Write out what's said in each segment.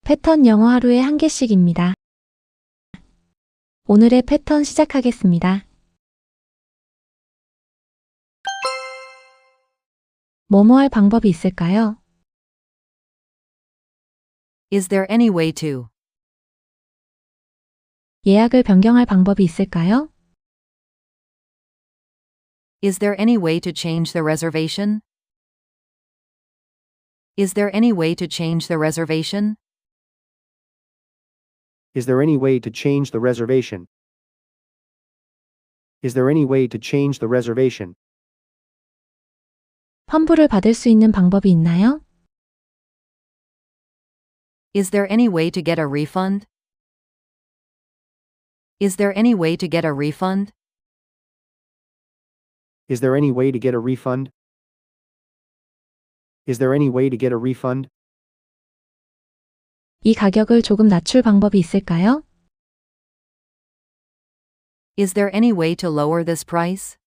패턴 영어 하루에 한 개씩입니다. 오늘의 패턴 시작하겠습니다. 뭐뭐 할 방법이 있을까요? Is there any way to? 예약을 변경할 방법이 있을까요? Is there any way to change the reservation? Is there any way to change the reservation? Is there any way to change the reservation? Is there any way to change the reservation? 환불을 받을 수 있는 방법이 있나요? Is there any way to get a refund? Is there any way to get a refund? Is there any way to get a refund? Is there any way to get a refund? 이 가격을 조금 낮출 방법이 있을까요? Is there any way to lower this price?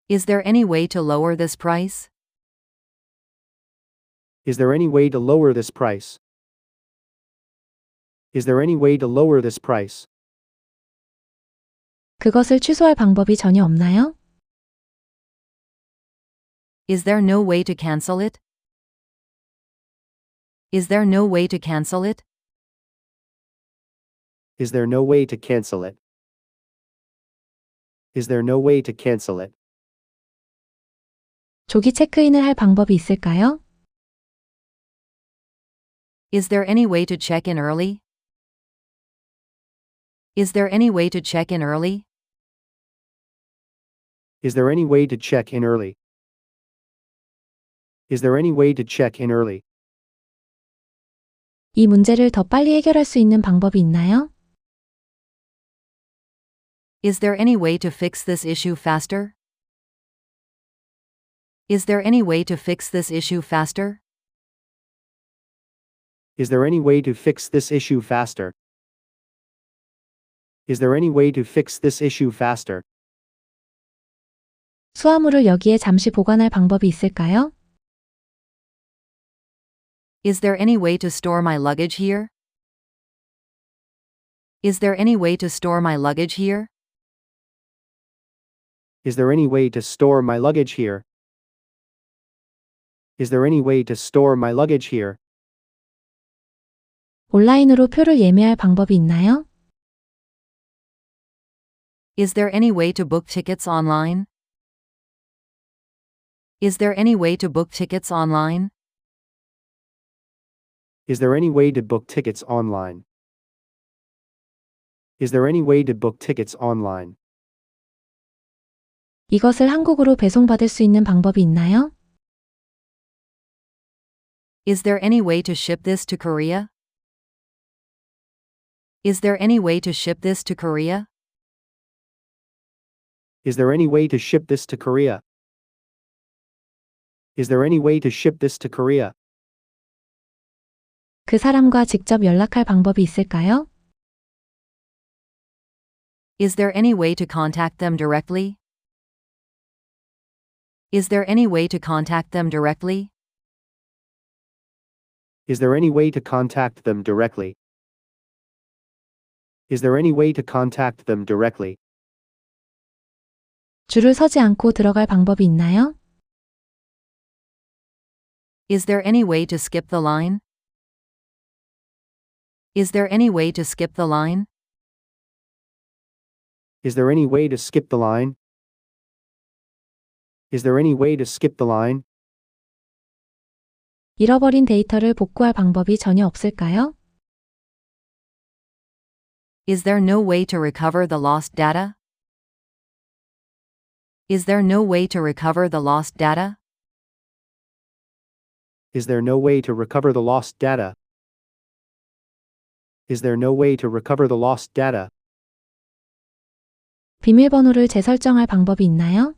Is there any way to lower this price? Is there any way to lower this price? Is there any way to lower this price? 그것을 취소할 방법이 전혀 없나요? Is there no way to cancel it? Is there no way to cancel it? Is there no way to cancel it? Is there no way to cancel it? 조기 체크인을 할 방법이 있을까요? Is there any way to check in early? Is there any way to check in early? Is there any way to check in early? Is there any way to check in early? 이 문제를 더 빨리 해결할 수 있는 방법이 있나요? Is there any way to fix this issue faster? Is there any way to fix this issue faster? Is there any way to fix this issue faster? Is there any way to fix this issue faster? 수화물을 여기에 잠시 보관할 방법이 있을까요? Is there any way to store my luggage here? Is there any way to store my luggage here? Is there any way to store my luggage here? Is there any way to store my luggage here? 온라인으로 표를 예매할 방법이 있나요? Is there any way to book tickets online? Is there any way to book tickets online? Is there any way to book tickets online? Is there any way to book tickets online? 이것을 한국으로 배송받을 수 있는 방법이 있나요? Is there any way to ship this to Korea? Is there any way to ship this to Korea? Is there any way to ship this to Korea? Is there any way to ship this to Korea? 그 사람과 직접 연락할 방법이 있을까요? Is there any way to contact them directly? Is there any way to contact them directly? Is there any way to contact them directly? Is there any way to contact them directly? 줄을 서지 않고 들어갈 방법이 있나요? Is there any way to skip the line? Is there any way to skip the line? Is there any way to skip the line? Is there any way to skip the line? 잃어버린 데이터를 복구할 방법이 전혀 없을까요? Is there no way to recover the lost data? Is there no way to recover the lost data? Is there no way to recover the lost data? Is there no way to recover the lost data? 비밀번호를 재설정할 방법이 있나요?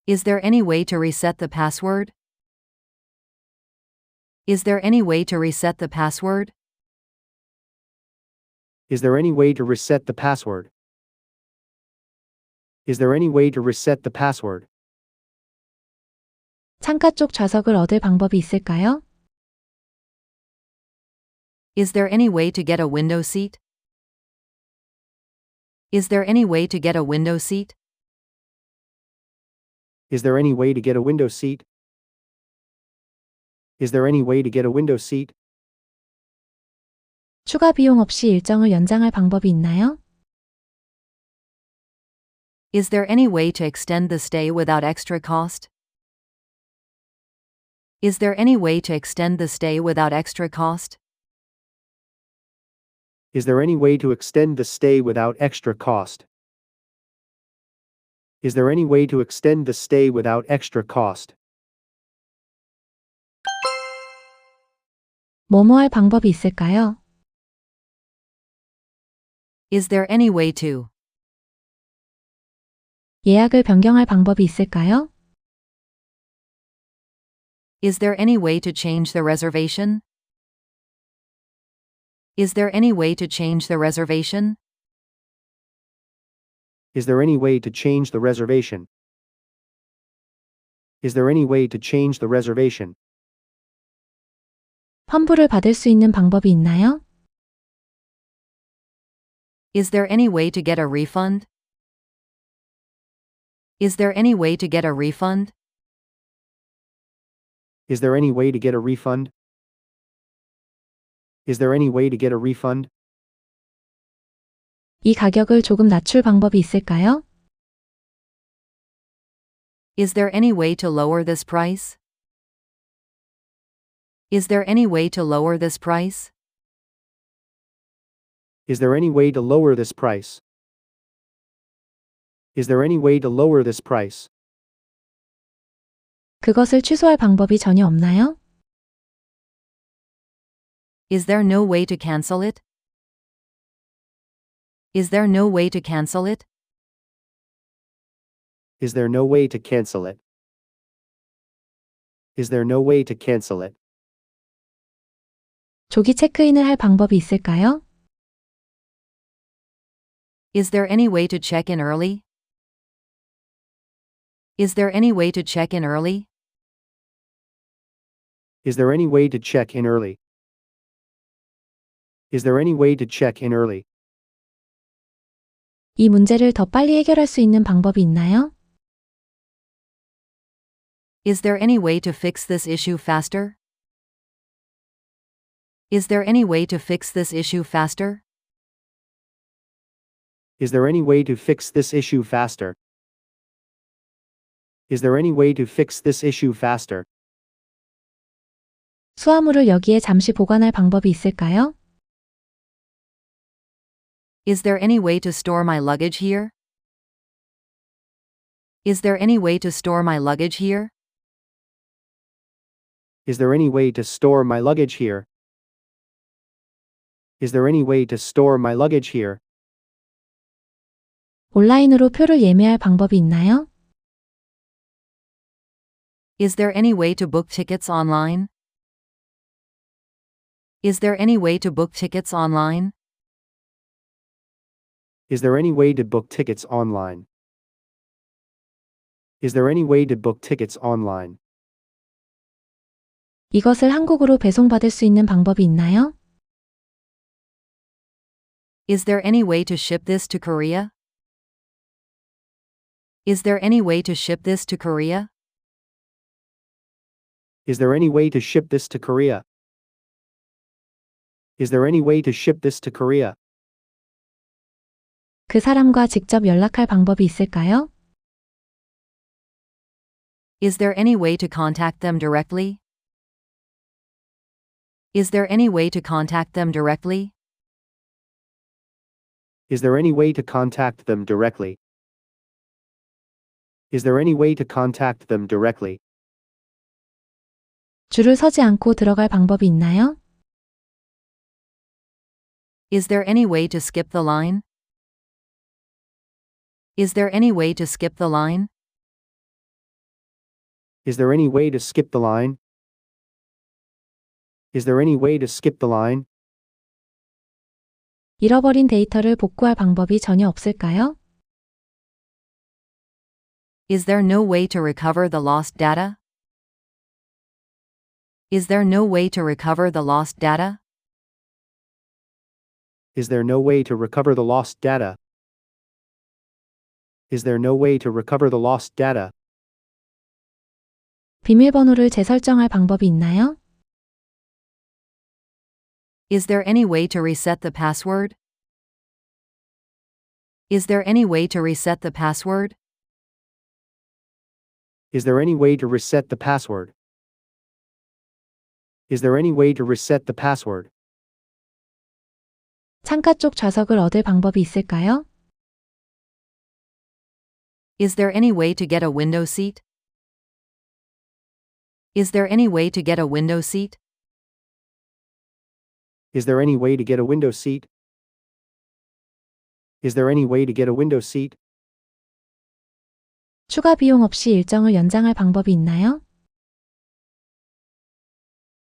Is there any way to reset the password? Is there any way to reset the password? Is there any way to reset the password? Is there any way to reset the password? 창가 쪽 좌석을 얻을 방법이 있을까요? Is there any way to get a window seat? Is there any way to get a window seat? Is there any way to get a window seat? Is there any way to get a window seat? 추가 비용 없이 일정을 연장할 방법이 있나요? Is there any way to extend the stay without extra cost? Is there any way to extend the stay without extra cost? Is there any way to extend the stay without extra cost? Is there any way to extend the stay without extra cost? 뭐뭐 할 방법이 있을까요? Is there any way to? 예약을 변경할 방법이 있을까요? Is there any way to change the reservation? Is there any way to change the reservation? Is there any way to change the reservation? Is there any way to change the reservation? 환불을 받을 수 있는 방법이 있나요? Is there any way to get a refund? Is there any way to get a refund? Is there any way to get a refund? Is there any way to get a refund? 이 가격을 조금 낮출 방법이 있을까요? Is there any way to lower this price? Is there any way to lower this price? Is there any way to lower this price? Is there any way to lower this price? 그것을 취소할 방법이 전혀 없나요? Is there no way to cancel it? Is there no way to cancel it? Is there no way to cancel it? Is there no way to cancel it? 조기 체크인을 할 방법이 있을까요? Is there any way to check in early? Is there any way to check in early? Is there any way to check in early? Is there any way to check in early? 이 문제를 더 빨리 해결할 수 있는 방법이 있나요? Is there any way to fix this issue faster? Is there any way to fix this issue faster? Is there any way to fix this issue faster? Is there any way to fix this issue faster? 수화물을 여기에 잠시 보관할 방법이 있을까요? Is there any way to store my luggage here? Is there any way to store my luggage here? Is there any way to store my luggage here? Is there any way to store my luggage here? 온라인으로 표를 예매할 방법이 있나요? Is there any way to book tickets online? Is there any way to book tickets online? Is there any way to book tickets online? Is there any way to book tickets online? 이것을 한국으로 배송받을 수 있는 방법이 있나요? Is there any way to ship this to Korea? Is there any way to ship this to Korea? Is there any way to ship this to Korea? Is there any way to ship this to Korea? 그 사람과 직접 연락할 방법이 있을까요? Is there any way to contact them directly? Is there any way to contact them directly? Is there any way to contact them directly? Is there any way to contact them directly? 줄을 서지 않고 들어갈 방법이 있나요? Is there any way to skip the line? Is there any way to skip the line? Is there any way to skip the line? Is there any way to skip the line? 잃어버린 데이터를 복구할 방법이 전혀 없을까요? Is there no way to recover the lost data? Is there no way to recover the lost data? Is there no way to recover the lost data? Is there no way to recover the lost data? 비밀번호를 재설정할 방법이 있나요? Is there any way to reset the password? Is there any way to reset the password? Is there any way to reset the password? Is there any way to reset the password? 창가 쪽 좌석을 얻을 방법이 있을까요? Is there any way to get a window seat? Is there any way to get a window seat? Is there any way to get a window seat? Is there any way to get a window seat? 추가 비용 없이 일정을 연장할 방법이 있나요?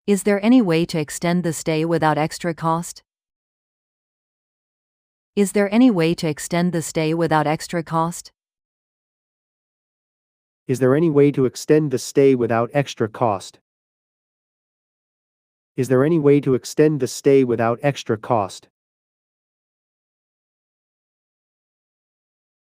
Is there any way to extend the stay without extra cost? Is there any way to extend the stay without extra cost? Is there any way to extend the stay without extra cost? Is there any way to extend the stay without extra cost?